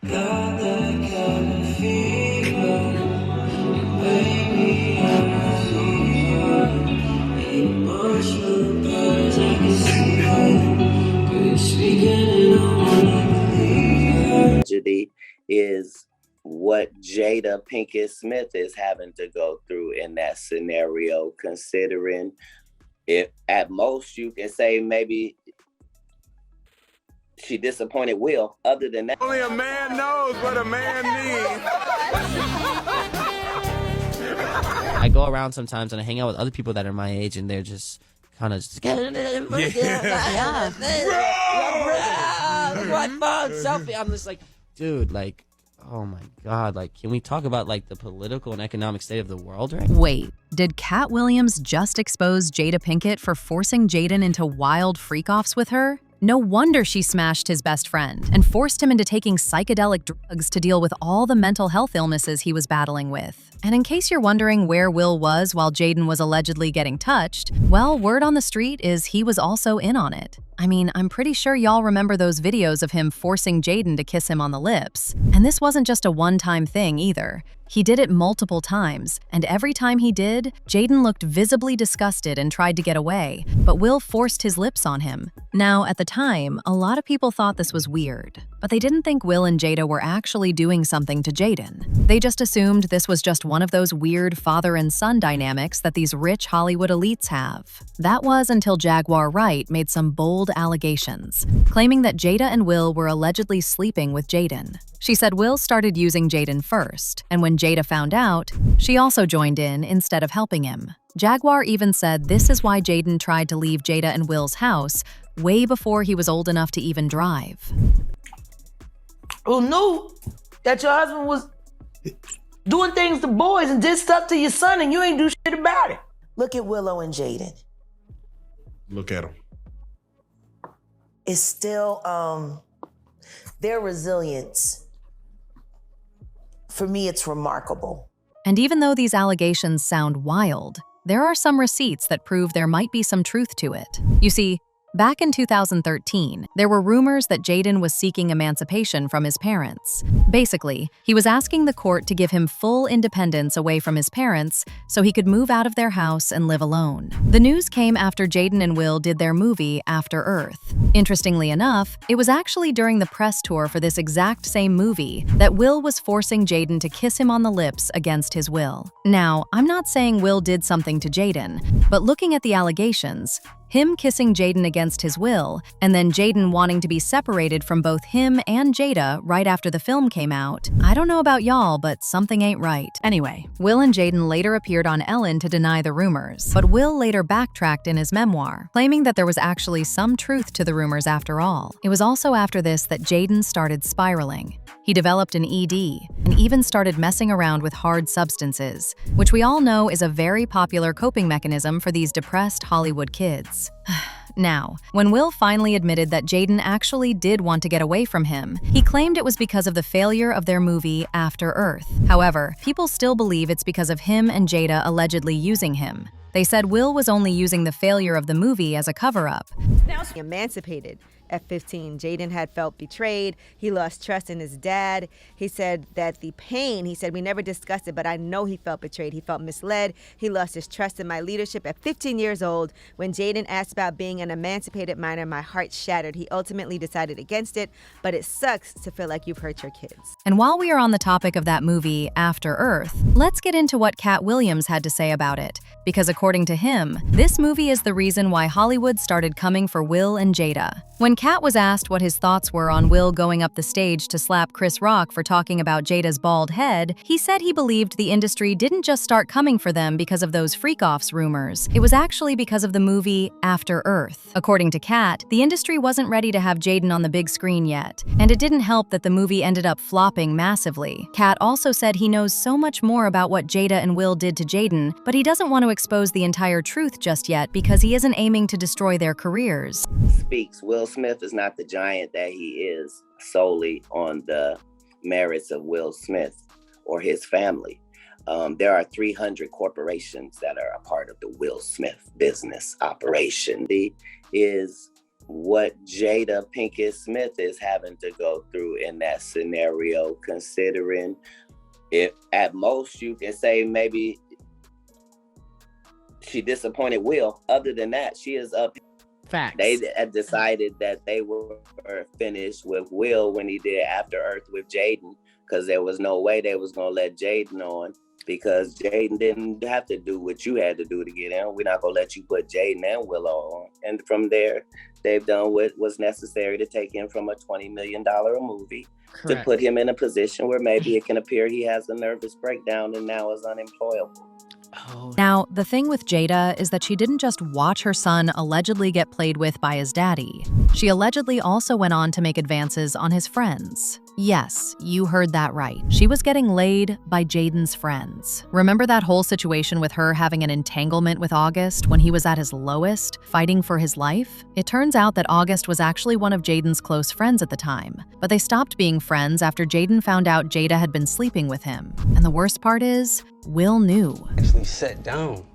Got that kind of fever, baby, I'm a fever. Ain't much for birds, I can see her. Girl, you're speaking and I wanna believe her. Tragedy is what Jada Pinkett Smith is having to go through in that scenario, considering if at most you can say maybe she disappointed Will. Other than that, only a man knows what a man needs. I go around sometimes and I hang out with other people that are my age, and they're just kind of just selfie. I'm just like, dude, like, oh my God, like, can we talk about like the political and economic state of the world right now? Wait, did Katt Williams just expose Jada Pinkett for forcing Jaden into wild freak-offs with her? No wonder she smashed his best friend and forced him into taking psychedelic drugs to deal with all the mental health illnesses he was battling with. And in case you're wondering where Will was while Jaden was allegedly getting touched, well, word on the street is he was also in on it. I mean, I'm pretty sure y'all remember those videos of him forcing Jaden to kiss him on the lips. And this wasn't just a one-time thing either. He did it multiple times, and every time he did, Jaden looked visibly disgusted and tried to get away, but Will forced his lips on him. Now, at the time, a lot of people thought this was weird, but they didn't think Will and Jada were actually doing something to Jaden. They just assumed this was just one of those weird father and son dynamics that these rich Hollywood elites have. That was until Jaguar Wright made some bold allegations, claiming that Jada and Will were allegedly sleeping with Jaden. She said Will started using Jaden first, and when Jada found out, she also joined in instead of helping him. Jaguar even said this is why Jaden tried to leave Jada and Will's house way before he was old enough to even drive. Who knew that your husband was doing things to boys and did stuff to your son and you ain't do shit about it? Look at Willow and Jaden. Look at him. It's still, their resilience, for me, it's remarkable. And even though these allegations sound wild, there are some receipts that prove there might be some truth to it. You see, back in 2013, there were rumors that Jaden was seeking emancipation from his parents. Basically, he was asking the court to give him full independence away from his parents so he could move out of their house and live alone. The news came after Jaden and Will did their movie After Earth. Interestingly enough, it was actually during the press tour for this exact same movie that Will was forcing Jaden to kiss him on the lips against his will. Now, I'm not saying Will did something to Jaden, but looking at the allegations, him kissing Jaden against his will, and then Jaden wanting to be separated from both him and Jada right after the film came out, I don't know about y'all, but something ain't right. Anyway, Will and Jaden later appeared on Ellen to deny the rumors, but Will later backtracked in his memoir, claiming that there was actually some truth to the rumors after all. It was also after this that Jaden started spiraling. He developed an ED and even started messing around with hard substances, which we all know is a very popular coping mechanism for these depressed Hollywood kids. Now, when Will finally admitted that Jaden actually did want to get away from him, he claimed it was because of the failure of their movie After Earth. However, people still believe it's because of him and Jada allegedly using him. They said Will was only using the failure of the movie as a cover-up. Now emancipated. At 15, Jaden had felt betrayed. He lost trust in his dad. He said that the pain, he said, we never discussed it, but I know he felt betrayed. He felt misled. He lost his trust in my leadership. At 15 years old, when Jaden asked about being an emancipated minor, my heart shattered. He ultimately decided against it, but it sucks to feel like you've hurt your kids. And while we are on the topic of that movie, After Earth, let's get into what Katt Williams had to say about it. Because according to him, this movie is the reason why Hollywood started coming for Will and Jada. When Katt was asked what his thoughts were on Will going up the stage to slap Chris Rock for talking about Jada's bald head, he said he believed the industry didn't just start coming for them because of those freak-offs rumors. It was actually because of the movie After Earth. According to Katt, the industry wasn't ready to have Jaden on the big screen yet, and it didn't help that the movie ended up flopping massively. Katt also said he knows so much more about what Jada and Will did to Jaden, but he doesn't want to expose the entire truth just yet because he isn't aiming to destroy their careers. Speaks. Will Smith is not the giant that he is solely on the merits of Will Smith or his family. There are 300 corporations that are a part of the Will Smith business operation. He is what Jada Pinkett Smith is having to go through in that scenario, considering if at most you can say maybe she disappointed Will. Other than that, she is up. Facts. They had decided that they were finished with Will when he did After Earth with Jaden, because there was no way they was going to let Jaden on, because Jaden didn't have to do what you had to do to get in. We're not going to let you put Jaden and Willow on. And from there, they've done what was necessary to take him from a $20 million movie to put him in a position where maybe it can appear he has a nervous breakdown and now is unemployable. Now, the thing with Jada is that she didn't just watch her son allegedly get played with by his daddy. She allegedly also went on to make advances on his friends. Yes, you heard that right. She was getting laid by Jaden's friends. Remember that whole situation with her having an entanglement with August when he was at his lowest, fighting for his life? It turns out that August was actually one of Jaden's close friends at the time, but they stopped being friends after Jaden found out Jada had been sleeping with him. And the worst part is, Will knew. Actually sat down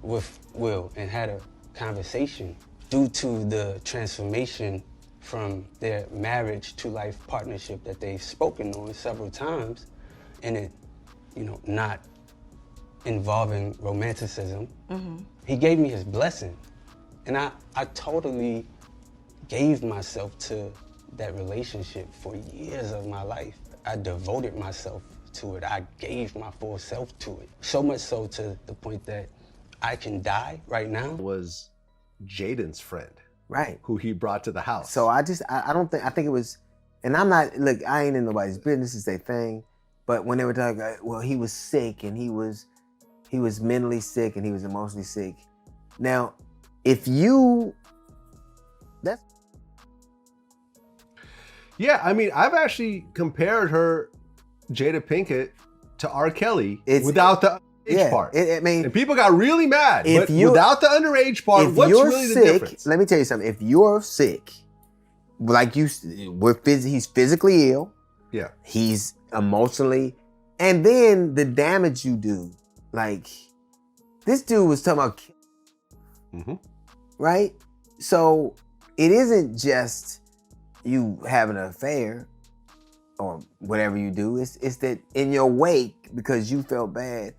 with Will and had a conversation. Due to the transformation from their marriage to life partnership that they've spoken on several times, and it, not involving romanticism, he gave me his blessing. And I totally gave myself to that relationship for years of my life. I devoted myself to it. I gave my full self to it. So much so to the point that I can die right now. Was Jaden's friend. Right. Who he brought to the house. So I think it was, and I'm not, look, I ain't in nobody's business, it's their thing, but when they were talking, well, he was sick and he was mentally sick and he was emotionally sick. Now, Yeah, I mean, I've actually compared her, Jada Pinkett, to R. Kelly without the underage part. And people got really mad. But without the underage part, what's really the difference? Let me tell you something. If you're sick, like he's physically ill. Yeah. He's emotionally, and then the damage you do. Like, this dude was talking about, right? So it isn't just you having an affair or whatever you do. It's that in your wake, because you felt bad,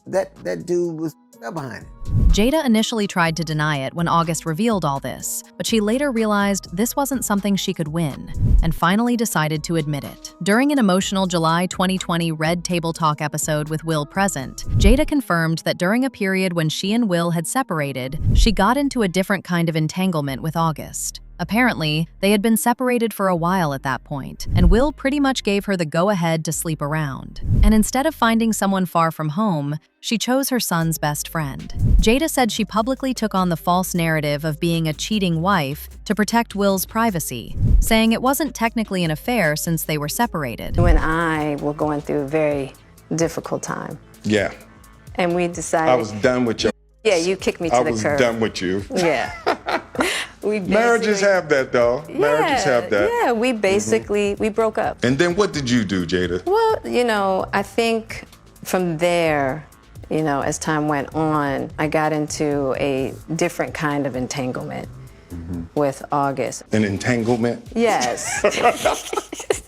that dude was behind it. Jada initially tried to deny it when August revealed all this, but she later realized this wasn't something she could win, and finally decided to admit it. During an emotional July 2020 Red Table Talk episode with Will present, Jada confirmed that during a period when she and Will had separated, she got into a different kind of entanglement with August. Apparently, they had been separated for a while at that point, and Will pretty much gave her the go-ahead to sleep around. And instead of finding someone far from home, she chose her son's best friend. Jada said she publicly took on the false narrative of being a cheating wife to protect Will's privacy, saying it wasn't technically an affair since they were separated. When I were going through a very difficult time. Yeah. And we decided— I was done with you. Yeah, you kicked me to the curb. I was done with you. Yeah. Marriages have that, though. Marriages have that. Yeah, we basically, we broke up. And then what did you do, Jada? Well, I think from there, as time went on, I got into a different kind of entanglement with August. An entanglement? Yes.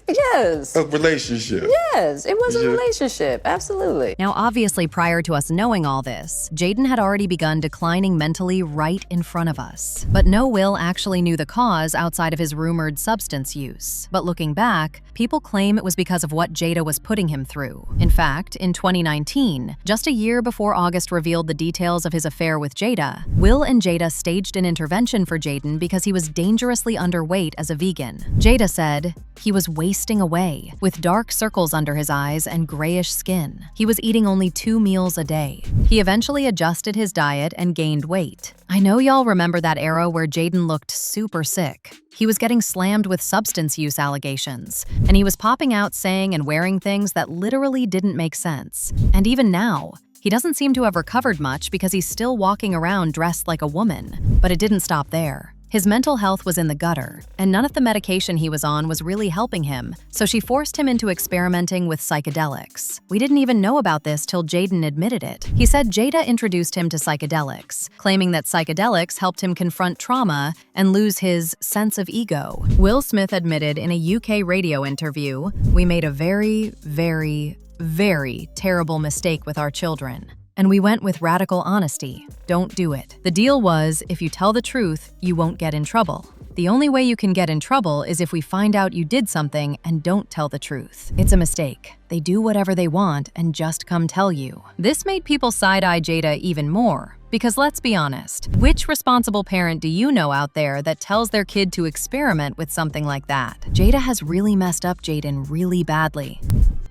Yes. A relationship? Yes, it was a relationship, absolutely. Now, obviously, prior to us knowing all this, Jaden had already begun declining mentally right in front of us. But no Will actually knew the cause outside of his rumored substance use. But looking back, people claim it was because of what Jada was putting him through. In fact, in 2019, just a year before August revealed the details of his affair with Jada, Will and Jada staged an intervention for Jaden because he was dangerously underweight as a vegan. Jada said he was wasting away, with dark circles under his eyes and grayish skin. He was eating only 2 meals a day. He eventually adjusted his diet and gained weight. I know y'all remember that era where Jaden looked super sick. He was getting slammed with substance use allegations, and he was popping out saying and wearing things that literally didn't make sense. And even now, he doesn't seem to have recovered much because he's still walking around dressed like a woman. But it didn't stop there. His mental health was in the gutter, and none of the medication he was on was really helping him, so she forced him into experimenting with psychedelics. We didn't even know about this till Jaden admitted it. He said Jada introduced him to psychedelics, claiming that psychedelics helped him confront trauma and lose his sense of ego. Will Smith admitted in a UK radio interview, "We made a very, very, very terrible mistake with our children. And we went with radical honesty. Don't do it. The deal was, if you tell the truth, you won't get in trouble. The only way you can get in trouble is if we find out you did something and don't tell the truth. It's a mistake. They do whatever they want and just come tell you." This made people side-eye Jada even more. Because let's be honest, which responsible parent do you know out there that tells their kid to experiment with something like that? Jada has really messed up Jaden really badly.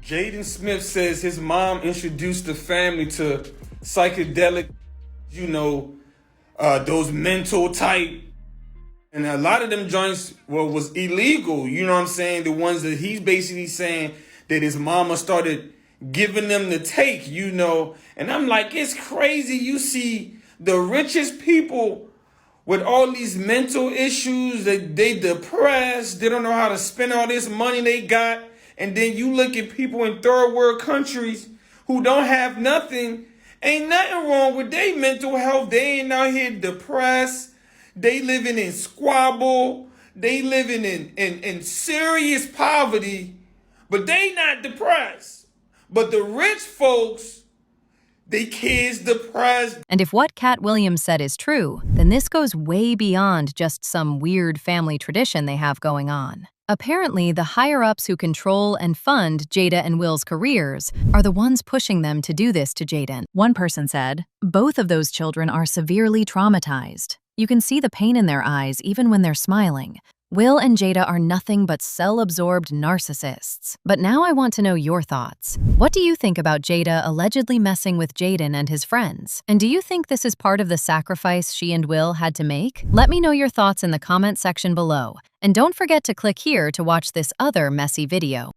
Jaden Smith says his mom introduced the family to psychedelic, those mental type. And a lot of them joints was illegal, you know what I'm saying? The ones that he's basically saying that his mama started giving them to take, And I'm like, it's crazy. You see the richest people with all these mental issues, that they depressed, they don't know how to spend all this money they got. And then you look at people in third world countries who don't have nothing. Ain't nothing wrong with their mental health. They ain't out here depressed. They living in squabble. They living in serious poverty. But they not depressed. But the rich folks, they kids depressed. And if what Katt Williams said is true, then this goes way beyond just some weird family tradition they have going on. Apparently, the higher-ups who control and fund Jada and Will's careers are the ones pushing them to do this to Jaden. One person said, "Both of those children are severely traumatized. You can see the pain in their eyes even when they're smiling. Will and Jada are nothing but cell-absorbed narcissists." But now I want to know your thoughts. What do you think about Jada allegedly messing with Jaden and his friends? And do you think this is part of the sacrifice she and Will had to make? Let me know your thoughts in the comment section below. And don't forget to click here to watch this other messy video.